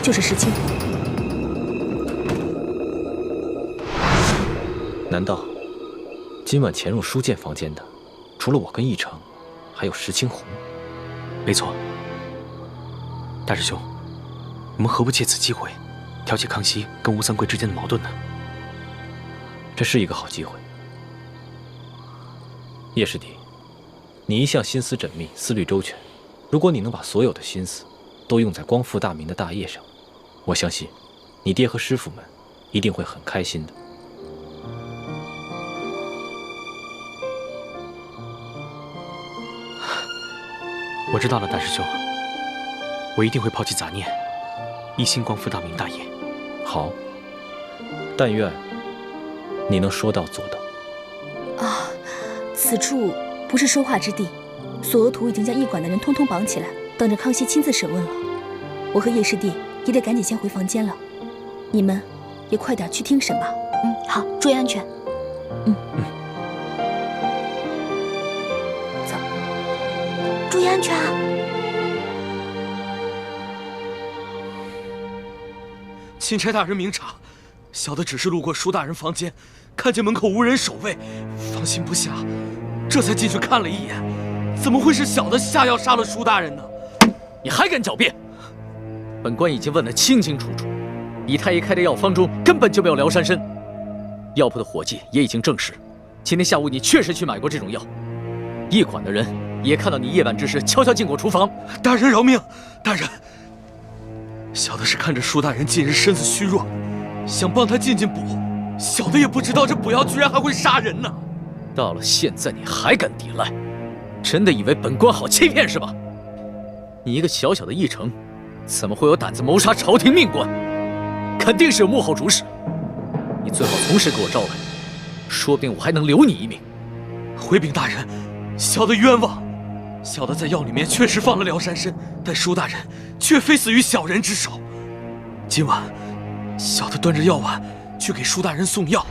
就是石青红。难道今晚潜入书剑房间的，除了我跟奕成，还有石青红？没错。大师兄，我们何不借此机会，调解康熙跟吴三桂之间的矛盾呢？这是一个好机会。叶师弟，你一向心思缜密，思虑周全。如果你能把所有的心思都用在光复大明的大业上，我相信你爹和师傅们一定会很开心的。我知道了，大师兄，我一定会抛弃杂念，一心光复大明大业。好，但愿你能说到做到。啊，此处不是说话之地。索额图已经将驿馆的人通通绑起来，等着康熙亲自审问了。我和叶师弟也得赶紧先回房间了，你们也快点去听审吧。好，注意安全。走，注意安全啊！钦差大人明察，小的只是路过舒大人房间，看见门口无人守卫，放心不下，这才进去看了一眼。怎么会是小的下药杀了舒大人呢？你还敢狡辩？本官已经问得清清楚楚，李太医开的药方中根本就没有辽山参。药铺的伙计也已经证实，今天下午你确实去买过这种药。驿馆的人也看到你夜半之时悄悄进过厨房。大人饶命！大人，小的是看着舒大人近日身子虚弱，想帮他进补，小的也不知道这补药居然还会杀人呢。到了现在你还敢抵赖？真的以为本官好欺骗是吧？你一个小小的驿丞，怎么会有胆子谋杀朝廷命官？肯定是有幕后主使。你最好从实给我招来，说不定我还能留你一命。回禀大人，小的冤枉。小的在药里面确实放了辽山参，但舒大人却非死于小人之手。今晚，小的端着药碗去给舒大人送药。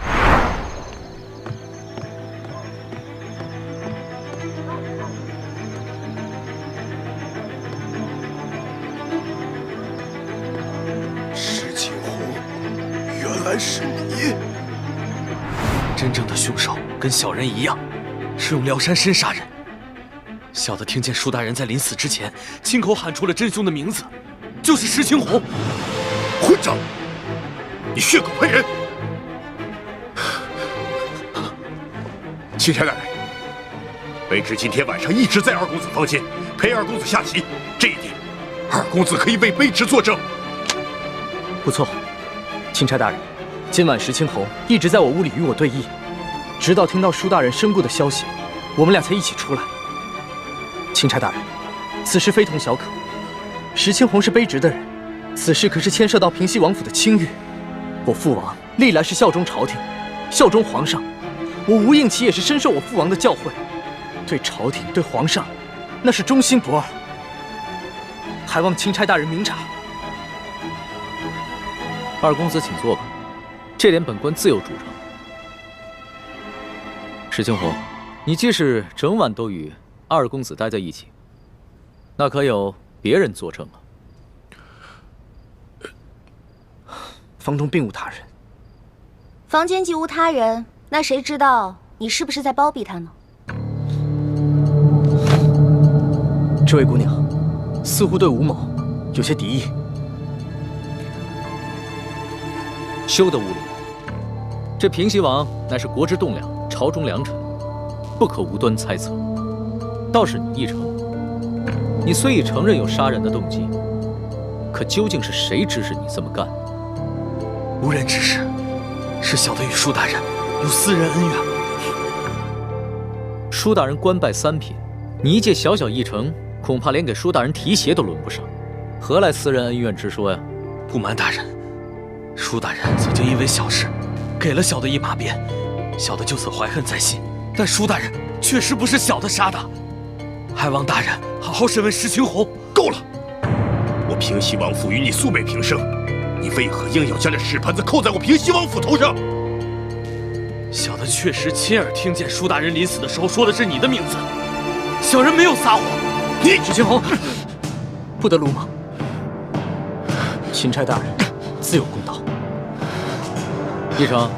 是你！真正的凶手跟小人一样，是用辽山参杀人。小的听见舒大人在临死之前亲口喊出了真凶的名字，就是石青红。混账！你血口喷人！钦差大人，卑职今天晚上一直在二公子房间陪二公子下棋，这一点，二公子可以为卑职作证。不错，钦差大人。今晚石青红一直在我屋里与我对弈，直到听到舒大人身故的消息，我们俩才一起出来。钦差大人，此事非同小可。石青红是卑职的人，此事可是牵涉到平西王府的清誉。我父王历来是效忠朝廷，效忠皇上，我吴应奇也是深受我父王的教诲，对朝廷对皇上，那是忠心不二。还望钦差大人明察。二公子请坐吧。这点本官自有主张。石青红，你既是整晚都与二公子待在一起，那可有别人作证啊？房中并无他人。房间既无他人，那谁知道你是不是在包庇他呢？这位姑娘，似乎对吴某有些敌意。休得无礼！这平西王乃是国之栋梁，朝中良臣，不可无端猜测。倒是你奕成，你虽已承认有杀人的动机，可究竟是谁指使你这么干？无人指使，是小的与舒大人有私人恩怨。舒大人官拜三品，你一介小小驿丞，恐怕连给舒大人提鞋都轮不上，何来私人恩怨之说呀？不瞒大人，舒大人曾经因为小事给了小的一马鞭，小的就此怀恨在心。但舒大人确实不是小的杀的，还望大人好好审问石青红。够了！我平西王府与你素昧平生，你为何硬要将这屎盆子扣在我平西王府头上？小的确实亲耳听见舒大人临死的时候说的是你的名字，小人没有撒谎。你石青红，不得鲁莽。钦差大人自有公道。奕成，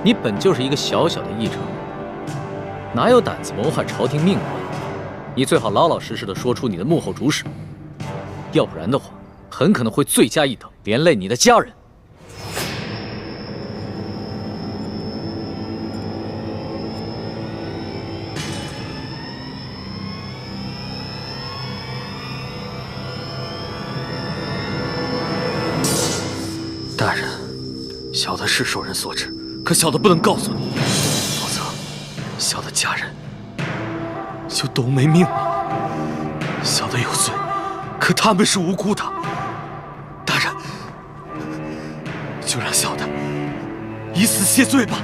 你本就是一个小小的议程，哪有胆子谋害朝廷命官？你最好老老实实的说出你的幕后主使，要不然的话，很可能会罪加一等，连累你的家人。大人，小的是受人所指，可小的不能告诉你，否则小的家人就都没命了。小的有罪，可他们是无辜的。大人，就让小的以死谢罪吧。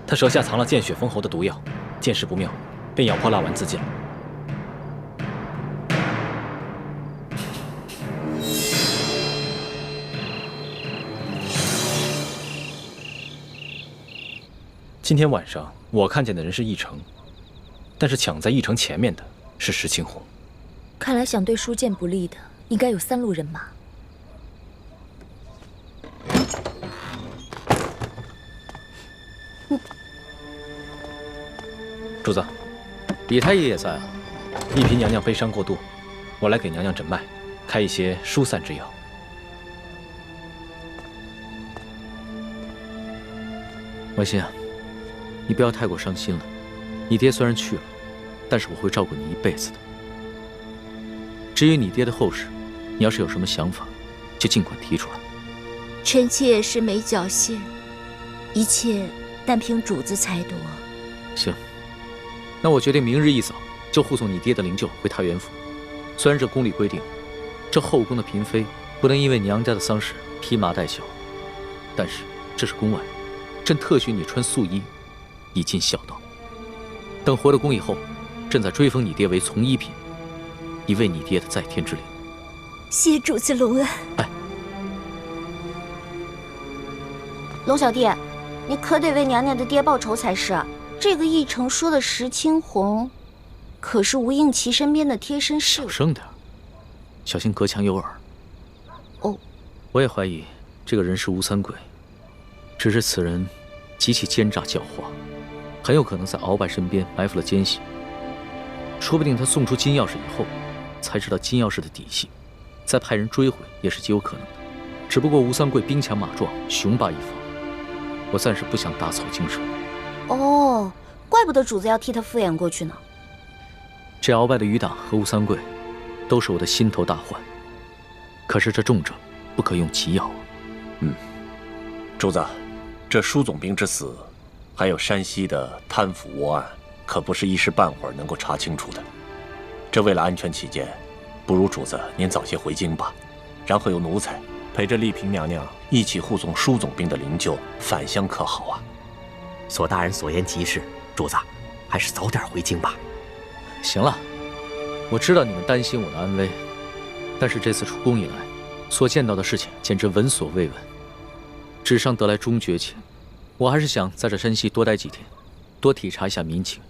他舌下藏了见血封喉的毒药，见势不妙，便咬破蜡丸自尽。今天晚上我看见的人是义成，但是抢在义成前面的是石青红。看来想对书剑不利的，应该有3路人马。主子，李太医也在啊。一嫔娘娘悲伤过度，我来给娘娘诊脉，开一些疏散之药。婉心啊，你不要太过伤心了。你爹虽然去了，但是我会照顾你一辈子的。至于你爹的后事，你要是有什么想法，就尽管提出来。臣妾是没侥幸，一切但凭主子裁夺。行。那我决定明日一早就护送你爹的灵柩回太原府。虽然这宫里规定，这后宫的嫔妃不能因为娘家的丧事披麻戴孝，但是这是宫外，朕特许你穿素衣，以尽孝道。等回了宫以后，朕再追封你爹为从一品，以慰你爹的在天之灵。谢主子隆恩。哎，龙小弟，你可得为娘娘的爹报仇才是。这个义成说的石青红，可是吴应琪身边的贴身侍卫。小声点，小心隔墙有耳。哦，我也怀疑这个人是吴三桂，只是此人极其奸诈狡猾，很有可能在鳌拜身边埋伏了奸细。说不定他送出金钥匙以后，才知道金钥匙的底细，再派人追回也是极有可能的。只不过吴三桂兵强马壮，雄霸一方，我暂时不想打草惊蛇。哦，怪不得主子要替他敷衍过去呢。这鳌拜的余党和吴三桂，都是我的心头大患。可是这重症不可用急药啊。主子，这舒总兵之死，还有山西的贪腐窝案，可不是一时半会儿能够查清楚的。这为了安全起见，不如主子您早些回京吧，然后由奴才陪着丽嫔娘娘一起护送舒总兵的灵柩返乡，可好啊？索大人所言极是，主子还是早点回京吧。行了，我知道你们担心我的安危，但是这次出宫以来，所见到的事情简直闻所未闻。纸上得来终觉浅，我还是想在这山西多待几天，多体察一下民情。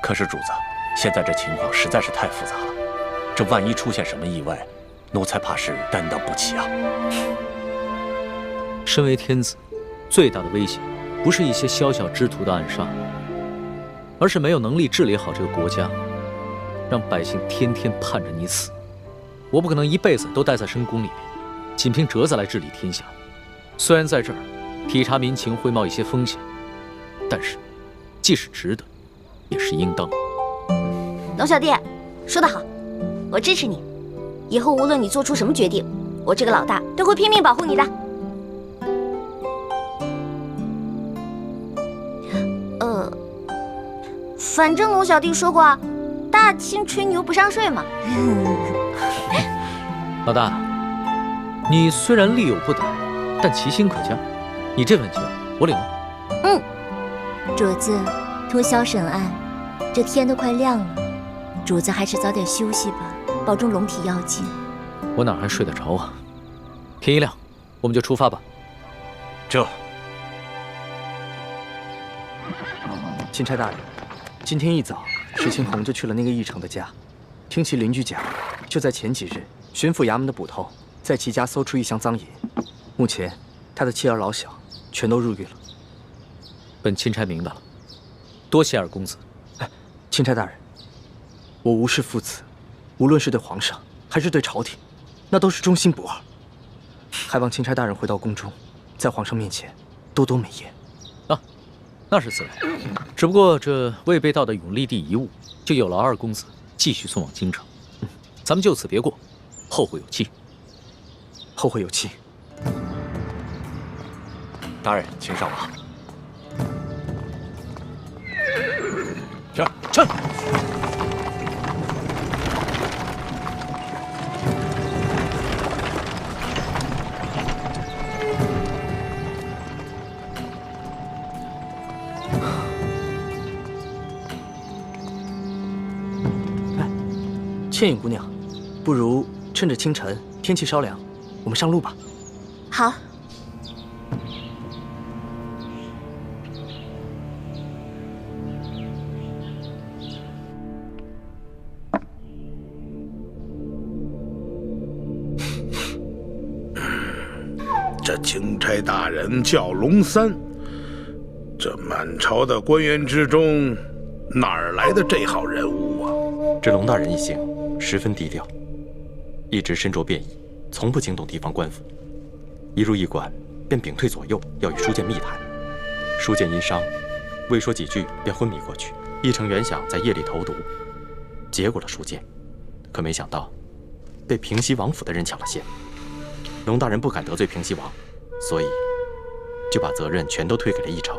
可是主子，现在这情况实在是太复杂了，这万一出现什么意外，奴才怕是担当不起啊。身为天子，最大的威胁不是一些宵小之徒的暗杀，而是没有能力治理好这个国家，让百姓天天盼着你死。我不可能一辈子都待在深宫里面，仅凭折子来治理天下。虽然在这儿体察民情会冒一些风险，但是既是值得，也是应当。龙小弟，说得好，我支持你。以后无论你做出什么决定，我这个老大都会拼命保护你的。反正龙小弟说过，大清吹牛不上税嘛。老大，你虽然力有不逮，但其心可嘉。你这份情我领了。主子，通宵审案，这天都快亮了，主子还是早点休息吧，保重龙体要紧。我哪还睡得着啊？天一亮，我们就出发吧。这，钦差大人，今天一早，石青红就去了那个义成的家，听其邻居讲，就在前几日，巡抚衙门的捕头在其家搜出一箱赃银，目前他的妻儿老小全都入狱了。本钦差明白了，多谢二公子。钦差大人，我无视父子，无论是对皇上还是对朝廷，那都是忠心不二。还望钦差大人回到宫中，在皇上面前多多美言。啊，那是自然。只不过这未被盗的永历帝遗物，就有劳二公子继续送往京城。咱们就此别过，后会有期。后会有期。大人，请上马。撤！倩影姑娘，不如趁着清晨天气稍凉，我们上路吧。好。这钦差大人叫龙三，这满朝的官员之中，哪儿来的这号人物啊？这龙大人一行十分低调，一直身着便衣，从不惊动地方官府。一入驿馆，便屏退左右，要与书剑密谈。书剑因伤，未说几句便昏迷过去。义成原想在夜里投毒，结果了书剑，可没想到被平西王府的人抢了先。龙大人不敢得罪平西王，所以就把责任全都推给了义成，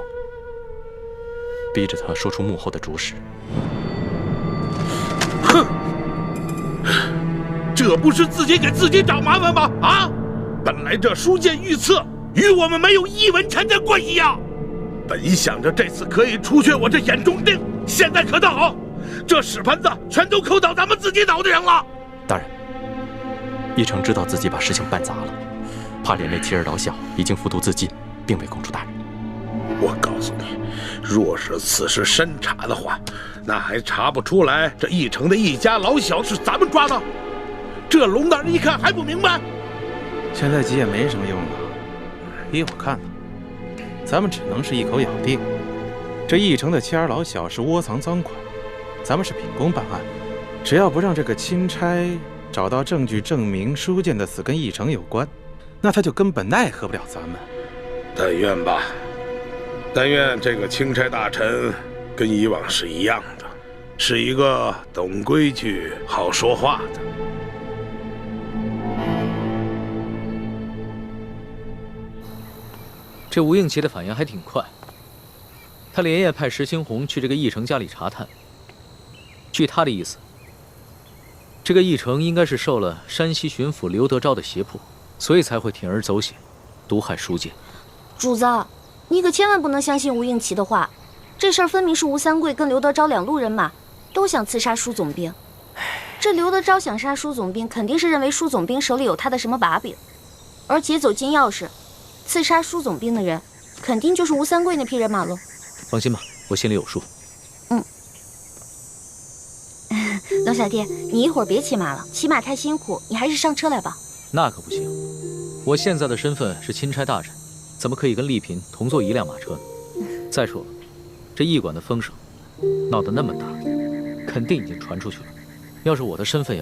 逼着他说出幕后的主使。哼，这不是自己给自己找麻烦吗？啊！本来这书剑御赐与我们没有一文钱的关系呀。本想着这次可以除却我这眼中钉，现在可倒好，这屎盆子全都扣到咱们自己脑袋上了。大人，义成知道自己把事情办砸了，怕连累妻儿老小，已经服毒自尽，并未供出大人。我告诉你，若是此事深查的话，那还查不出来这义成的一家老小是咱们抓的？这龙大人一看还不明白？现在急也没什么用了，依我看呢，咱们只能是一口咬定，这义成的妻儿老小是窝藏赃款，咱们是秉公办案，只要不让这个钦差找到证据证明书剑的死跟义成有关，那他就根本奈何不了咱们。但愿吧，但愿这个钦差大臣跟以往是一样的，是一个懂规矩、好说话的。这吴应奇的反应还挺快，他连夜派石青红去这个义成家里查探。据他的意思，这个义成应该是受了山西巡抚刘德昭的胁迫，所以才会铤而走险，毒害书剑。主子，你可千万不能相信吴应奇的话，这事儿分明是吴三桂跟刘德昭两路人马都想刺杀舒总兵。这刘德昭想杀舒总兵，肯定是认为舒总兵手里有他的什么把柄，而劫走金钥匙刺杀舒总兵的人，肯定就是吴三桂那批人马喽。放心吧，我心里有数。龙小弟，你一会儿别骑马了，骑马太辛苦，你还是上车来吧。那可不行，我现在的身份是钦差大臣，怎么可以跟丽嫔同坐一辆马车呢？再说了，这驿馆的风声闹得那么大，肯定已经传出去了。要是我的身份也